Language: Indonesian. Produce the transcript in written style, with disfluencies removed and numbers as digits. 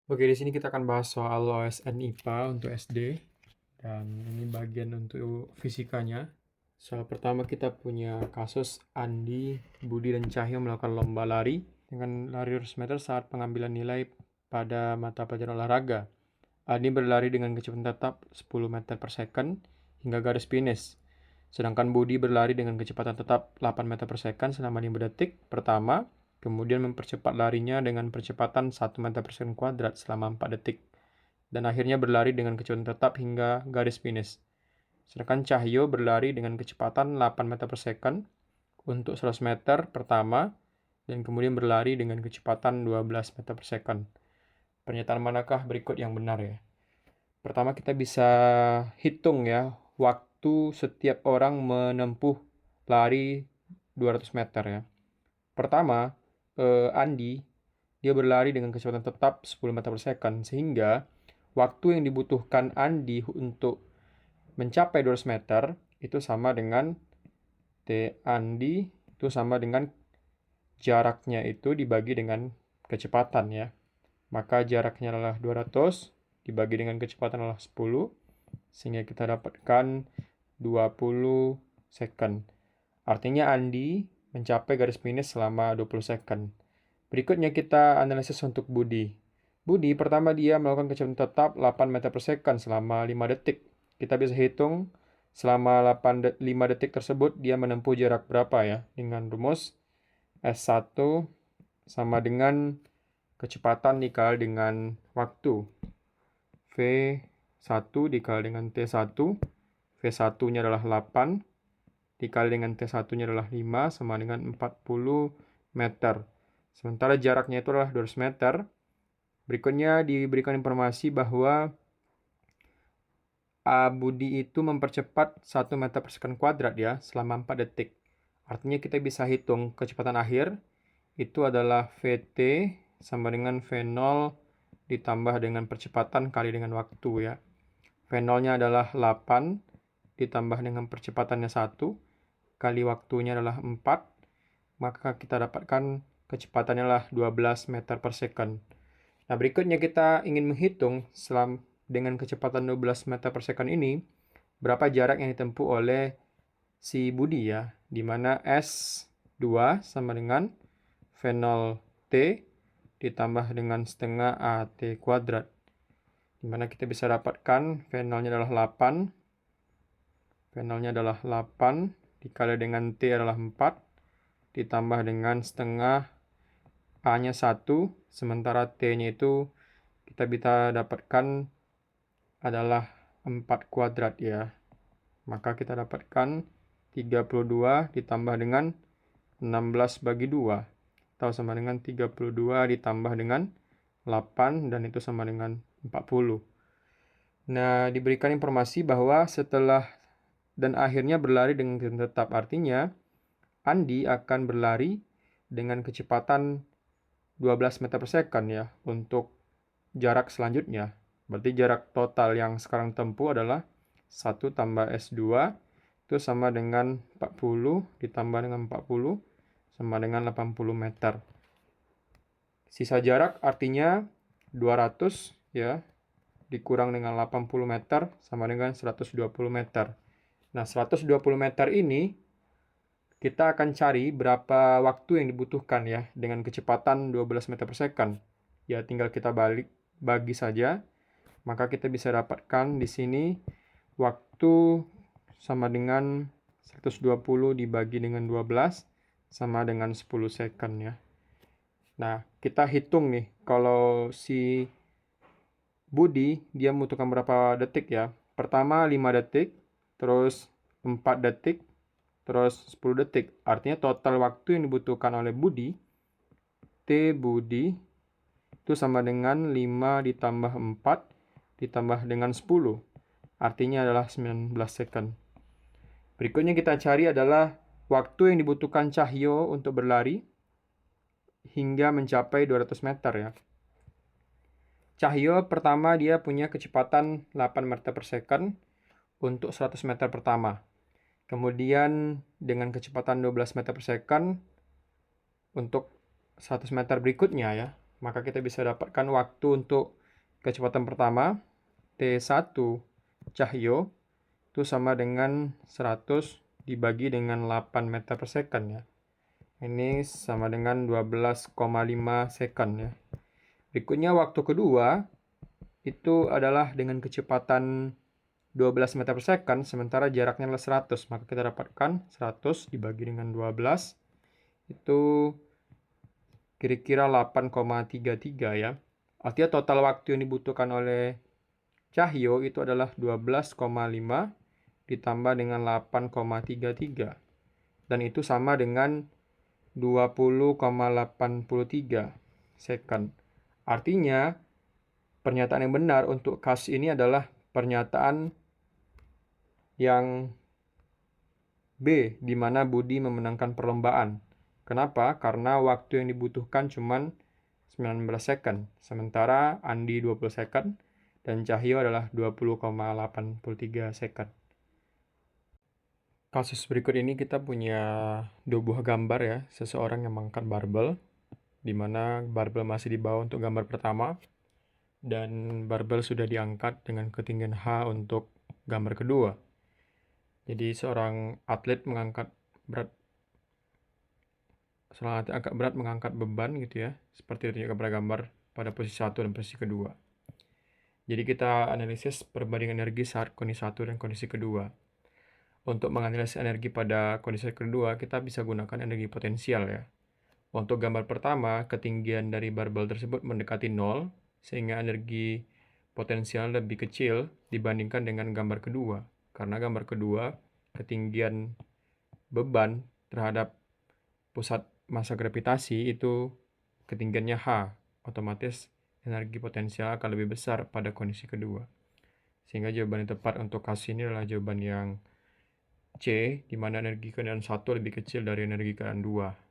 Oke, di sini kita akan bahas soal OSN IPA untuk SD, dan ini bagian untuk fisikanya. Soal pertama kita punya kasus Andi, Budi, dan Cahyo melakukan lomba lari dengan lari 200 meter saat pengambilan nilai pada mata pelajaran olahraga. Andi berlari dengan kecepatan tetap 10 meter per second hingga garis finish. Sedangkan Budi berlari dengan kecepatan tetap 8 meter per second selama 5 detik pertama, kemudian mempercepat larinya dengan percepatan 1 meter per second kuadrat selama 4 detik, dan akhirnya berlari dengan kecepatan tetap hingga garis finish. Sedangkan Cahyo berlari dengan kecepatan 8 meter per second untuk 100 meter pertama, dan kemudian berlari dengan kecepatan 12 meter per second. Pernyataan manakah berikut yang benar ya? Pertama kita bisa hitung ya, waktu setiap orang menempuh lari 200 meter ya. Pertama, Andi, dia berlari dengan kecepatan tetap 10 meter per second, sehingga waktu yang dibutuhkan Andi untuk mencapai 200 meter itu sama dengan T Andi itu sama dengan jaraknya itu dibagi dengan kecepatan ya. Maka jaraknya adalah 200 dibagi dengan kecepatan adalah 10, sehingga kita dapatkan 20 second. Artinya Andi mencapai garis finish selama 20 second. Berikutnya kita analisis untuk Budi. Budi pertama dia melakukan kecepatan tetap 8 meter per second selama 5 detik. Kita bisa hitung selama 5 detik tersebut dia menempuh jarak berapa ya, dengan rumus S1 sama dengan kecepatan dikali dengan waktu. V1 dikali dengan T1. V1-nya adalah 8 dikali dengan T1-nya adalah 5 sama dengan 40 meter. Sementara jaraknya itu adalah 200 meter. Berikutnya diberikan informasi bahwa Budi itu mempercepat 1 meter per second kuadrat ya selama 4 detik. Artinya kita bisa hitung kecepatan akhir itu adalah VT sama dengan V0 ditambah dengan percepatan kali dengan waktu ya. V0-nya adalah 8 ditambah dengan percepatannya 1 kali waktunya adalah 4, maka kita dapatkan kecepatannya adalah 12 meter per second. Nah, berikutnya kita ingin menghitung dengan kecepatan 12 meter per second ini, berapa jarak yang ditempuh oleh si Budi ya, di mana S2 sama dengan V0T ditambah dengan setengah AT kuadrat. Di mana kita bisa dapatkan V0-nya adalah 8, V0-nya adalah 8 dikali dengan T adalah 4, ditambah dengan setengah A-nya 1, sementara T-nya itu kita bisa dapatkan adalah 4 kuadrat ya. Maka kita dapatkan 32 ditambah dengan 16 bagi 2, atau sama dengan 32 ditambah dengan 8, dan itu sama dengan 40. Nah, diberikan informasi bahwa setelah dan akhirnya berlari dengan kecepatan tetap. Artinya, Andi akan berlari dengan kecepatan 12 meter per second ya untuk jarak selanjutnya. Berarti jarak total yang sekarang tempuh adalah 1 tambah S2 itu sama dengan 40 ditambah dengan 40 sama dengan 80 meter. Sisa jarak artinya 200 ya dikurang dengan 80 meter sama dengan 120 meter. Nah, 120 meter ini kita akan cari berapa waktu yang dibutuhkan ya dengan kecepatan 12 meter per second. Ya, tinggal kita bagi saja. Maka kita bisa dapatkan di sini waktu sama dengan 120 dibagi dengan 12 sama dengan 10 second ya. Nah, kita hitung nih kalau si Budi dia membutuhkan berapa detik ya. Pertama 5 detik, terus 4 detik, terus 10 detik. Artinya total waktu yang dibutuhkan oleh Budi, T Budi, itu sama dengan 5 ditambah 4 ditambah dengan 10. Artinya adalah 19 second. Berikutnya kita cari adalah waktu yang dibutuhkan Cahyo untuk berlari hingga mencapai 200 meter ya. Cahyo pertama dia punya kecepatan 8 meter per second untuk 100 meter pertama. Kemudian dengan kecepatan 12 meter per second untuk 100 meter berikutnya ya, maka kita bisa dapatkan waktu untuk kecepatan pertama, T1 cahyo, itu sama dengan 100 dibagi dengan 8 meter per second ya. Ini sama dengan 12,5 second ya. Berikutnya waktu kedua, itu adalah dengan kecepatan 12 meter per second, sementara jaraknya adalah 100. Maka kita dapatkan 100 dibagi dengan 12, itu kira-kira 8,33 ya. Artinya total waktu yang dibutuhkan oleh cahyo itu adalah 12,5 ditambah dengan 8,33. Dan itu sama dengan 20,83 second. Artinya, pernyataan yang benar untuk kasus ini adalah pernyataan yang B, di mana Budi memenangkan perlombaan. Kenapa? Karena waktu yang dibutuhkan cuma 19 second, sementara Andi 20 second, dan Cahyo adalah 20,83 second. Kasus berikut ini kita punya dua buah gambar ya, seseorang yang mengangkat barbel, di mana barbel masih di bawah untuk gambar pertama, dan barbel sudah diangkat dengan ketinggian H untuk gambar kedua. Jadi seorang atlet mengangkat mengangkat beban gitu ya, seperti ditunjukkan pada gambar pada posisi 1 dan posisi kedua. Jadi kita analisis perbandingan energi saat kondisi 1 dan kondisi kedua. Untuk menganalisis energi pada kondisi kedua, kita bisa gunakan energi potensial ya. Untuk gambar pertama, ketinggian dari barbel tersebut mendekati 0, sehingga energi potensial lebih kecil dibandingkan dengan gambar kedua. Karena gambar kedua, ketinggian beban terhadap pusat massa gravitasi itu ketinggiannya H, otomatis energi potensial akan lebih besar pada kondisi kedua. Sehingga jawaban yang tepat untuk kasus ini adalah jawaban yang C, di mana energi keadaan 1 lebih kecil dari energi keadaan 2.